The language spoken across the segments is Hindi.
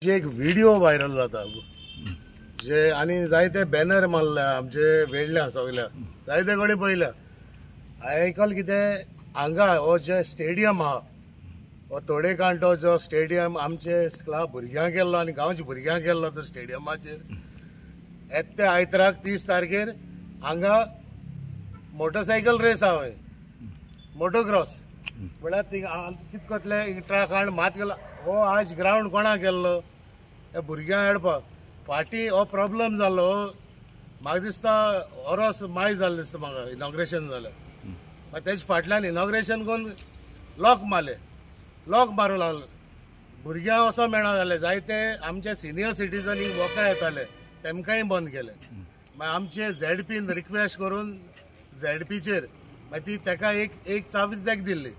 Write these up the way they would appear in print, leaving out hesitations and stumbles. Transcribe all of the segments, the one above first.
जे एक व्हिडिओ व्हायरल जाता जे आनी जायते बॅनर मारल्या आमचे वेडल्या सगळ्या जायते कडे पयल्या आयकल कितें हांगा हो जे स्टेडियम आहा हो थोडे काणटो जो स्टेडियम आमचे क्लब भुरग्यांक गेल्लो आनी गांवच्या भुरग्यांक गेल्लो तो स्टेडियमाचेर येते आयताराक 30 तारखेर हांगा मोटरसायकल रेस आहा मोटोक्रॉस म्हळ्यार कितें कोतले उत्तराखंड मात गेलो हो आज ग्राउंड कोणाक गेल्लो हे भुरग्यांक हाडपाक फाटीं हो प्रॉब्लम जालो म्हाका दिसता ओरोस माय जालें दिसता म्हाका इनॉग्रेशन जालें मागीर तेजे फाटल्यान इनॉग्रेशन करून लॉक मारूं लागलो भुरग्यांक असो मेळना जालें जायते आमचे सिनियर सिटीजन हिंग वोका येताले तेमकांय बंद केलें मागीर आमचे झॅडपीन रिक्वेस्ट करून झॅडपीचेर मागीर ती ताका एक चावी ताका दिल्ली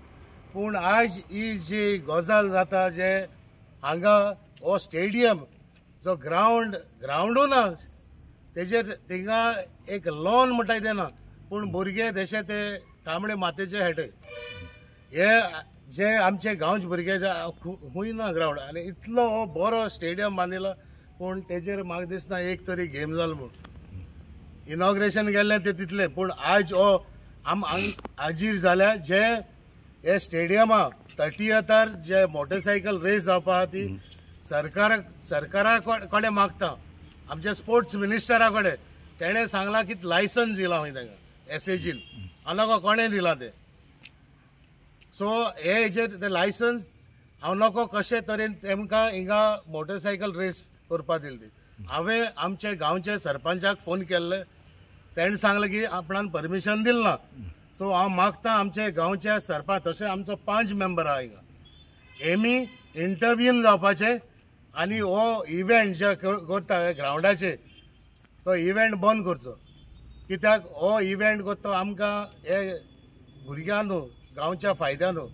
पूण आज ही जी गजाल जाता जे हांगा हो स्टेडियम जो ग्राउंडू ना तेजेर थिंगा एक लॉन म्हणटाय ते ना पूण भुरगे तशे ते तांबडे मातयेचे खेळटाय हे जे आमचे गांवचे भुरगे जे खूंय ना ग्राउंड आनी इतलो हो बरो स्टेडियम बांदिलो पूण तेजेर म्हाका दिसना एक तरी गेम जालो म्हूण इनॉग्रेशन केल्लें ते तितलें पूण आज हो हाजीर जाल्या जे हे स्टेडियमा 30th जे मोटरसायकल रेस जावपा ती सरकारा कडेन मागता आमच्या स्पोर्ट्स मिनिस्टरा कडेन तेणें सांगलां की लायसन्स दिला खंय तांकां एसएजीन हांव कोणें दिला ते सो हे हेजेर ते लायसन्स हांव नको कशे तरेन तेमकां हिंगा मोटरसायकल रेस करपा दिली ती हांवें आमचे गांवचे सरपंचाक फोन केल्ले तेणें सांगलें की आपणान परमिशन दिलें ना सो हांव मागता आमचे गांवचे सरपंच तशें आमचो 5 मेंबर आहा हिंगा एमी इंटरव्यून जावपाचे आनी हो इव्हेंट जे करता ग्राउंडाचेर तो इव्हेंट बंद करचो कित्याक हो इव्हेंट करता आमकां हे भुरग्यां न्हू गांवच्या फायद्या न्हू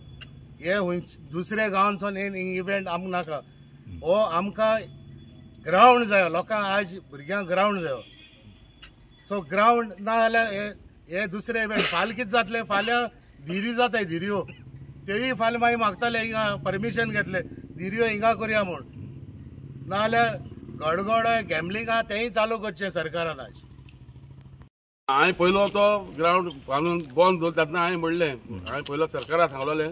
हे दुसऱ्या गांवांसून हे इव्हेंट आमकां नाका हो आमकां ग्राउंड जायो लोकांक आज भुरग्यांक ग्राउंड जायो सो ग्राउंड ना जाल्यार हे दुसरे इव्हेंट फाल्यां कितें जातलें फाल्यां धिरी जाताय धिऱ्यो तेय फाल्यां मागीर मागताले हिंगा परमिशन घेतले धिऱ्यो हिंगा करया म्हूण नाजाल्यार गडगड गॅमलिंग आहा तेंय चालू करचें सरकारान आज हांवें पयलो तो ग्राउंड बांदून बंद दवरता तेन्ना हांवें म्हणलें हांवें पयलो सरकाराक सांगलोलें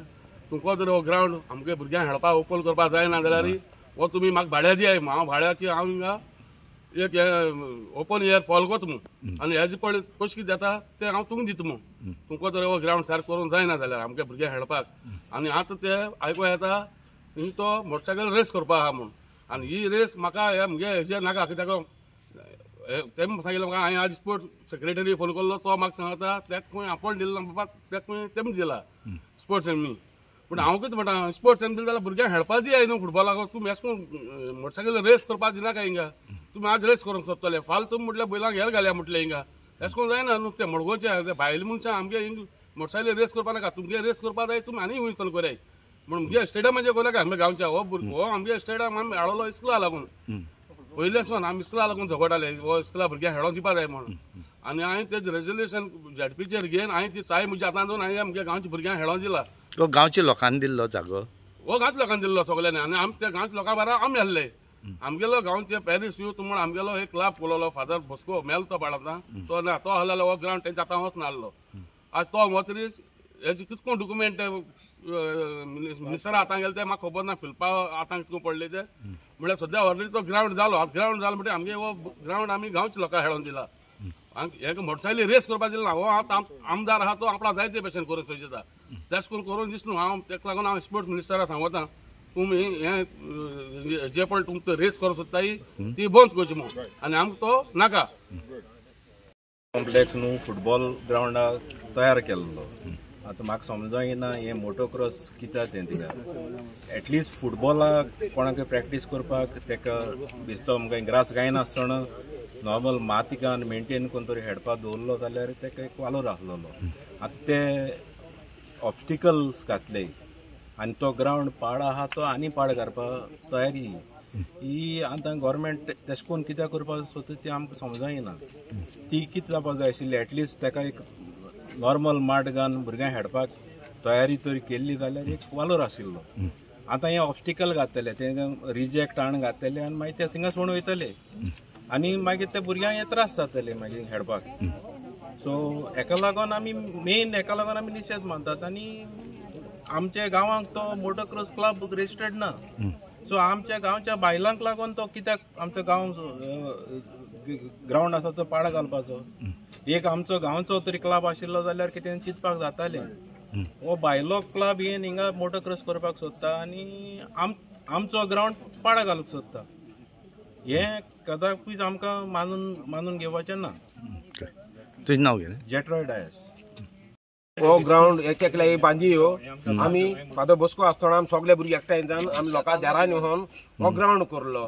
तुमकां जर हो ग्राउंड आमगे भुरग्यांक खेळपाक ओपन करपाक जायना जाल्यार हो तुमी म्हाका भाड्या दियाय हांव भाड्याक हांव हिंगा एक ओपन एअर फॉल कोता म्हूण आनी हेजे पळय कशें कितें जाता तें हांव तुमकां दिता म्हूण तुमकां जर हो ग्राउंड सारको करूंक जायना जाल्यार आमगे भुरग्यांक खेळपाक आनी आतां ते आयकूं येता हिंग तो मोटरसायकल रेस करपाक आहा म्हूण आनी ही रेस म्हाका म्हणजे हेजे नाका कित्याक तेम सांगिल्लें म्हाका हांवें आज स्पोर्ट्स सेक्रेटरी फोन केल्लो तो म्हाका सांगता तेका खंय आपोण दिलो ना बाबा तेका खंय तेमी दिला स्पोर्ट्स एमी पूण हांव कितें म्हणटा स्पोर्ट्स एम दिले जाल्यार भुरग्यांक खेळपाक दियाय न्हू फुटबॉलाक तुमी अशें करून मोटरसायकल रेस करपाक दिनाका हिंगा तुमी आज रेस करूंक सोदतले फाल तुमी म्हटल्यार बैलांक हेर घालया म्हटलें हिंगा अशें करून जायना न्हू ते मडगोवचे भायले मनशां आमगे हिंग मोटरसायकल रेस करपा नाका तुमगे रेस करपा जाय तुमी आनी वयचून कराय म्हणून म्हणजे स्टेडियमाचेर कोल्या काय आमगे गांवच्या हो आमगे स्टेडियम आमी हाडलो इस्कुला लागून पयलेसून आमी इस्कुला लागून झगडटाले हो इस्कुला भुरग्यांक खेळोंक दिवपा जाय म्हणून आनी हांवें तेजें रेजोल्युशन झॅडपीचेर घेवन हांवें ती चाय म्हजी आतां दोन हांवें आमगे गांवच्या भुरग्यांक खेळोंक दिला तो गांवच्या लोकांनी दिल्लो जागो हो गांवच्या लोकांनी दिल्लो सगळ्यांनी आनी आमी त्या गांवच्या लोकां बाराबर आमी आहले आमगेलो गांवचे पॅरिस यूथ म्हूण आमगेलो एक क्लब खोललो फादर बसको मेलो तो बाळाता तो ना तो आहलेलो हो ग्राउंड तेंच्या आतां वच नासलो आज तो हो तरी हेजे कितको डॉक्युमेंट मिनिस्टर आतां गेले ते म्हाका खबर ना फिलपा आतां कितको पडले ते म्हळ्यार सद्या ऑलरेडी तो ग्राउंड जालो म्हणजे आमगे हो ग्राउंड आमी गांवच्या लोकांक खेळोन दिला हेका मोटरसायकली रेस करपाक दिला ना हो आमदार आहा तो आपणा जायते भशेन करून सोयता तेश करून दिसना हांव तेका लागून हांव स्पोर्ट्स मिनिस्टराक सांगता तुमी हे जे पण तुमकां रेस करूंक सोदताय ती बंद करची म्हणून आनी आमकां तो नाका कॉम्प्लेक्स न्हू फुटबॉल ग्राउंड तयार केल्लो आतां म्हाका समजोयना हे मोटोक्रॉस कित्याक तें थिंगा एटलिस्ट फुटबॉलाक कोणाक प्रॅक्टीस करपाक तेका बेस्तो आमकां ग्रास गायनासतना नॉर्मल मातीकान मेंटेन करून तरी हेडपाक दवरलो जाल्यार तेका एक वालोर आसलेलो. आतां ते ऑब्स्टिकल्स घातले आनी तो ग्रावंड पाड आहा तो आनी पाड करपाक तयारी ही आतां गव्हर्मेंट तेश कोन्न कित्याक करपाक सोदता ती आमकां समजाय ना. ती कितें जावपाक जाय आशिल्ली एटलिस्ट तेका एक नॉर्मल माट घालून भुरग्यांक हेडपाक तयारी तरी केल्ली जाल्यार एक वालोर आशिल्लो. आतां हे ऑब्स्टिकल घातले ते रिजेक्ट आण घातले आनी मागीर ते थिंगाच म्हणून वयतले आनी मागीर ते भुरग्यांक हे त्रास जातले मागीर हेडपाक. सो हेका लागून आमी हेका लागून आमी निशेध मानतात. आनी आमच्या गांवांक तो मोटोक्रॉस क्लब रजिस्टर्ड ना. सो आमच्या गांवच्या बायलांक लागून तो कित्याक आमचो गांव ग्रावंड आसा तो पाड घालपाचो. एक आमचो गांवचो तरी क्लब आशिल्लो जाल्यार कितें चिंतपाक जातालें. हो बायलो क्लब येवन हिंगा मोटोक्रॉस करपाक सोदता आनी आमचो ग्रावंड पाड घालूंक सोदता. हे कदापीच आमकां मानून घेवपाचें ना. तुजें नांव कितें? जेट्रॉय डायस. हो ग्राउंड एक एकल्या बांदी हो आमी फादर बसको आसतना आमी सगळे भुरगे एकठांय जावन आमी लोकां दारान येवन हो ग्राउंड करलो.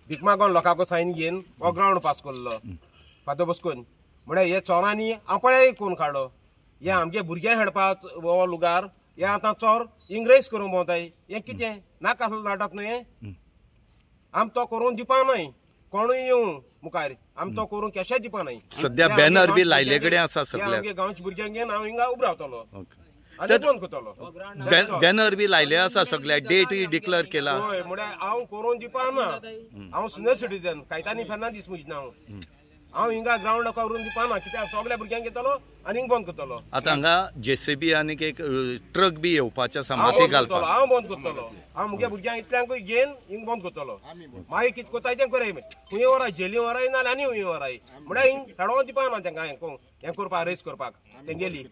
भीक मागोन लोकांको सायन घेवन हो ग्राउंड पास करलो फादर बसकोन. म्हळ्यार हे चोरांनी आपणाय कोण काडो. हे आमगे भुरग्यांक हेडपाक हो लुगार हे आतां चोर इंग्रेज करूंक भोंवताय. हे कितें नाका आसलो नाटक न्हू हें. आमी तो करून दिवपा न्हय. कोणूय येवं मुखार आमी तो करून केशें दिवपा न्हय. सध्या बॅनर बी लायले कडेन आसा सगळ्या आमगे गांवच्या भुरग्यांक घेवन हांव हिंगा उबो रावतलो आनी बंद करतलो. बॅनर बी लायले आसा सगळ्या डेट डिक्लेअर केला. होय म्हळ्यार हांव करून दिवपा ना. हांव सिनियर सिटीजन कायतानी फेर्नांदीस म्हजें नांव. हांव हिंगा ग्राउंड करून दिवपा ना कित्याक सगळ्या भुरग्यांक घेतलो आनी बंद करतलो. आतां हांगा JCB आनी एक ट्रक बी येवपाचे आसा माती घालपाक. हांव बंद करतलो. हांव मुगे भुरग्यांक इतल्यांकूय घेवन हिंग बंद करतलो. मागीर कितें कोताय तें करूय. खंय व्हराय जेली व्हराय नाल्यार आनी खंय व्हराय म्हळ्यार हिंग हेडोन दिवपा ना तेंकां हें करपाक रेस करपाक तेंगेली.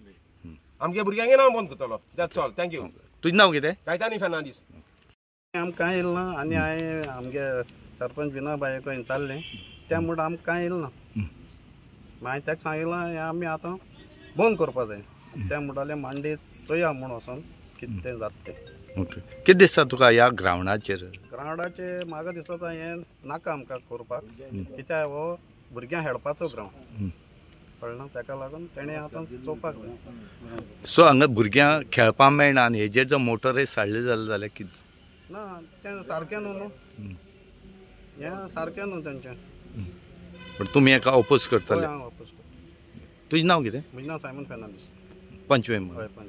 आमगे भुरग्यांक हांव बंद करतलो. That's all. थँक्यू. तुजें नांव कितें? कायतानी फेर्नांदीस. आमकां कांय येल ना आनी हांवें आमगे सरपंच विना बायको विचारलें त्या मुळे आमकां कांय येल ना. हांवें ताका सांगितलें हें आमी आतां बंद करपा जाय. त्या म्हणटाले मांडे चोया म्हूण वचोन कितें तें जाता तें. ओके. कितें दिसता तुका ह्या ग्रावंडाचेर? ग्रावंडाचेर म्हाका दिसता हें नाका आमकां करपाक कित्याक हो भुरग्यांक हेडपाचो ग्रावंड कळना. ताका लागून तेणें आतां चोवपाक जाय. सो हांगा भुरग्यांक खेळपाक मेळना आनी हेजेर जर मोटर रेस हाडले जाल्यार कितें? ना तें सारकें न्हू. हें सारकें न्हू तेंचें. पण तुमी हेका ऑपोज करतले? हांव वापस करता. तुजें नांव कितें? म्हजें नांव सायमन फेर्नांदीस. पंच मेंबर. हय पंच.